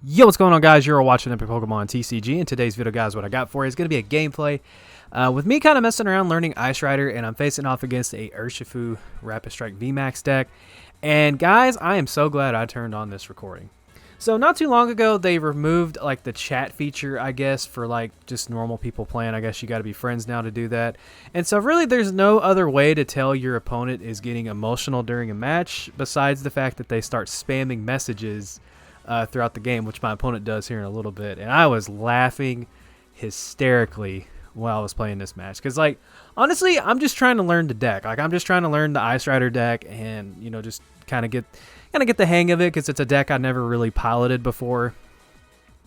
Yo, what's going on, guys? You're all watching Epic Pokemon TCG, and today's video, guys, what I got for you is going to be a gameplay with me kind of messing around learning Ice Rider, and I'm facing off against a Urshifu Rapid Strike Vmax deck. And guys, I am so glad I turned on this recording. So not too long ago, they removed like the chat feature, I guess, for like just normal people playing. I guess you got to be friends now to do that. And so really there's no other way to tell your opponent is getting emotional during a match besides the fact that they start spamming messages throughout the game, which my opponent does here in a little bit. And I was laughing hysterically while I was playing this match. Because, like, honestly, I'm just trying to learn the deck. Like, I'm just trying to learn the Ice Rider deck and, you know, just kind of get the hang of it, because it's a deck I never really piloted before.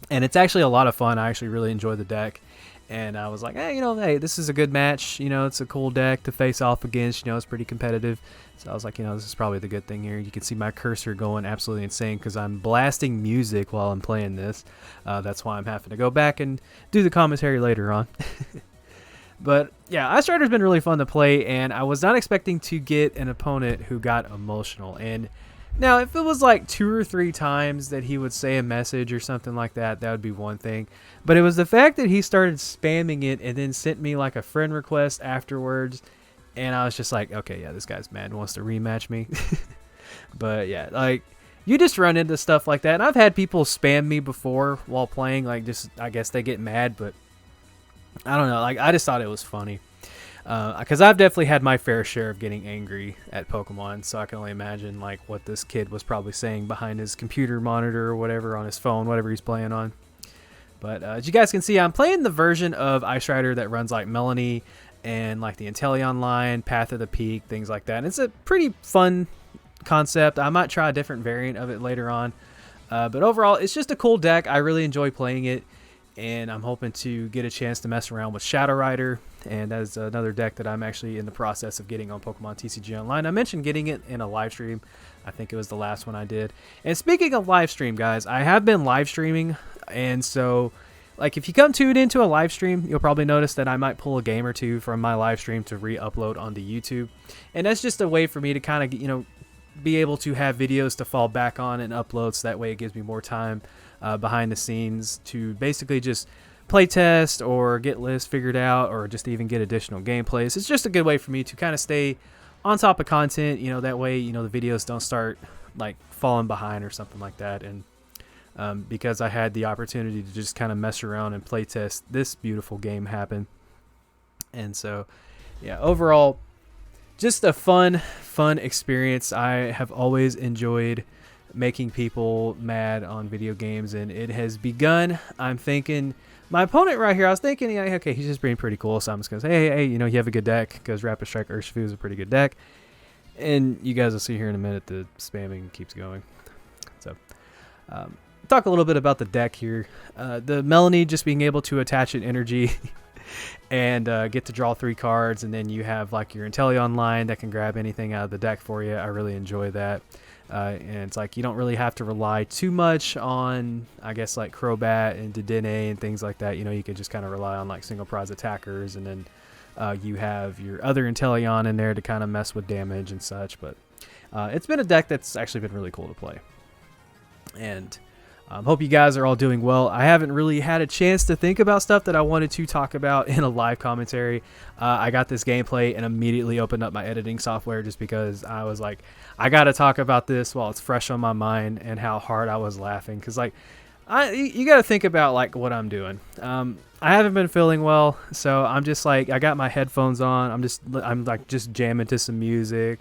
And it's actually a lot of fun. I actually really enjoy the deck. And I was like, hey, this is a good match. You know, it's a cool deck to face off against. You know, it's pretty competitive. So I was like, this is probably the good thing here. You can see my cursor going absolutely insane because I'm blasting music while I'm playing this. That's why I'm having to go back and do the commentary later on. But yeah, Ice Rider's been really fun to play, and I was not expecting to get an opponent who got emotional. And now, if it was like 2 or 3 times that he would say a message or something like that, that would be one thing. But it was the fact that he started spamming it and then sent me like a friend request afterwards. And I was just like, okay, yeah, this guy's mad and wants to rematch me. But yeah, like, you just run into stuff like that. And I've had people spam me before while playing. Like, just, I guess they get mad, but I don't know. Like, I just thought it was funny. Because I've definitely had my fair share of getting angry at Pokemon, so I can only imagine like what this kid was probably saying behind his computer monitor or whatever, on his phone, whatever he's playing on. But as you guys can see, I'm playing the version of Ice Rider that runs like Melanie and like the Inteleon line, Path of the Peak, things like that. And it's a pretty fun concept. I might try a different variant of it later on. But overall, it's just a cool deck. I really enjoy playing it. And I'm hoping to get a chance to mess around with Shadow Rider, and that is another deck that I'm actually in the process of getting on Pokemon TCG Online. I mentioned getting it in a live stream. I think it was the last one I did. And speaking of live stream, guys, I have been live streaming, and so like if you come tuned into a live stream, you'll probably notice that I might pull a game or two from my live stream to re-upload onto YouTube. And that's just a way for me to kind of, be able to have videos to fall back on and upload, so that way it gives me more time behind the scenes to basically just play test or get lists figured out, or just even get additional gameplays. It's just a good way for me to kind of stay on top of content, that way, the videos don't start like falling behind or something like that. And because I had the opportunity to just kind of mess around and play test this beautiful game happen. And so, yeah, overall, just a fun experience. I have always enjoyed making people mad on video games, and it has begun. I'm thinking my opponent right here, I was thinking, okay, he's just being pretty cool, so I'm just gonna say, hey, you have a good deck, because Rapid Strike Urshifu is a pretty good deck. And you guys will see here in a minute the spamming keeps going. So talk a little bit about the deck here. The Melanie, just being able to attach an energy and get to draw 3 cards, and then you have like your Inteleon line that can grab anything out of the deck for you. I really enjoy that. And it's like you don't really have to rely too much on, I guess, like Crobat and Dedenne and things like that. You can just kind of rely on like single prize attackers, and then you have your other Inteleon in there to kind of mess with damage and such. But it's been a deck that's actually been really cool to play. And hope you guys are all doing well. I haven't really had a chance to think about stuff that I wanted to talk about in a live commentary. I got this gameplay and immediately opened up my editing software just because I was like, I got to talk about this while it's fresh on my mind, and how hard I was laughing. Because like, you got to think about like what I'm doing. I haven't been feeling well, so I'm just like, I got my headphones on. I'm like just jamming to some music.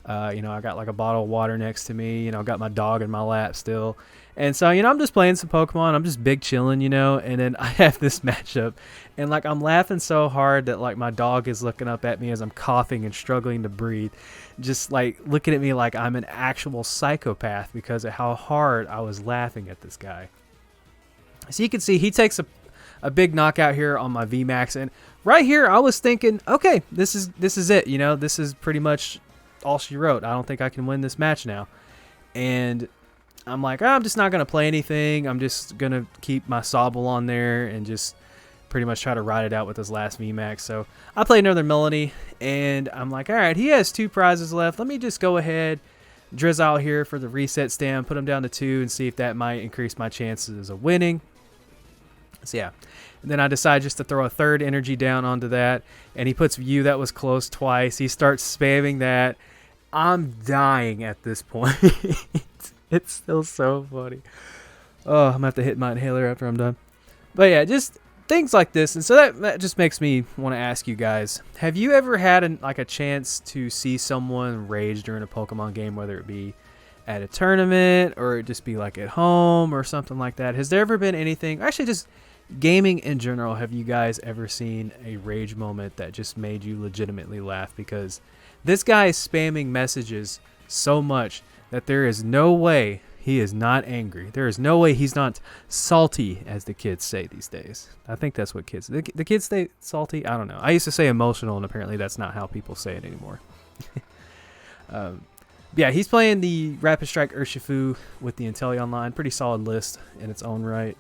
I got like a bottle of water next to me. Got my dog in my lap still. And so, I'm just playing some Pokemon. I'm just big chilling, and then I have this matchup. And, like, I'm laughing so hard that, like, my dog is looking up at me as I'm coughing and struggling to breathe. Just, like, looking at me like I'm an actual psychopath because of how hard I was laughing at this guy. So you can see he takes a big knockout here on my Vmax. And right here, I was thinking, okay, this is it. This is pretty much all she wrote. I don't think I can win this match now. And I'm like, I'm just not going to play anything. I'm just going to keep my Sobble on there and just pretty much try to ride it out with his last VMAX. So I played another Melanie, and I'm like, all right, he has 2 prizes left. Let me just go ahead, Drizzle here for the reset stand, put him down to 2 and see if that might increase my chances of winning. So yeah, and then I decide just to throw a third energy down onto that, and he puts View that was close twice. He starts spamming that. I'm dying at this point. It's still so funny. Oh, I'm gonna have to hit my inhaler after I'm done. But yeah, just things like this, and so that just makes me want to ask you guys: have you ever had a chance to see someone rage during a Pokemon game, whether it be at a tournament or it just be like at home or something like that? Has there ever been anything? Actually, just gaming in general, have you guys ever seen a rage moment that just made you legitimately laugh? Because this guy is spamming messages so much that there is no way he is not angry. There is no way he's not salty, as the kids say these days. I think that's what the kids say salty. I don't know. I used to say emotional, and apparently that's not how people say it anymore. Yeah, he's playing the Rapid Strike Urshifu with the Inteleon line. Pretty solid list in its own right.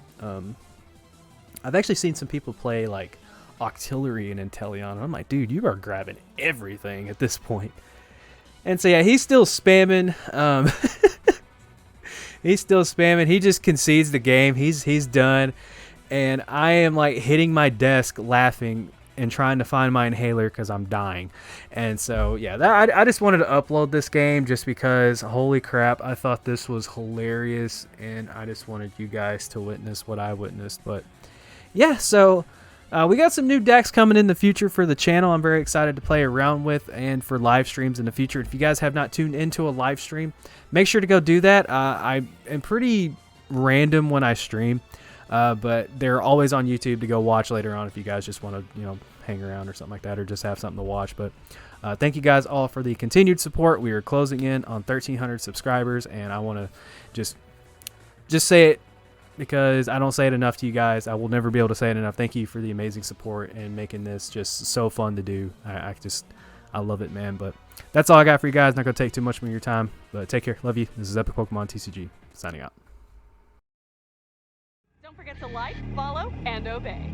I've actually seen some people play like Octillery and Inteleon. And I'm like, dude, you are grabbing everything at this point. And so yeah, he's still spamming. He's still spamming. He just concedes the game. He's done. And I am like hitting my desk laughing and trying to find my inhaler because I'm dying. And so yeah, I just wanted to upload this game just because holy crap, I thought this was hilarious, and I just wanted you guys to witness what I witnessed. But yeah, so we got some new decks coming in the future for the channel. I'm very excited to play around with, and for live streams in the future. If you guys have not tuned into a live stream, make sure to go do that. I am pretty random when I stream, but they're always on YouTube to go watch later on if you guys just want to, hang around or something like that, or just have something to watch. But thank you guys all for the continued support. We are closing in on 1,300 subscribers, and I want to just say it, because I don't say it enough to you guys. I will never be able to say it enough. Thank you for the amazing support and making this just so fun to do. I love it, man. But that's all I got for you guys. Not going to take too much of your time, but take care. Love you. This is Epic Pokemon TCG signing out. Don't forget to like, follow, and obey.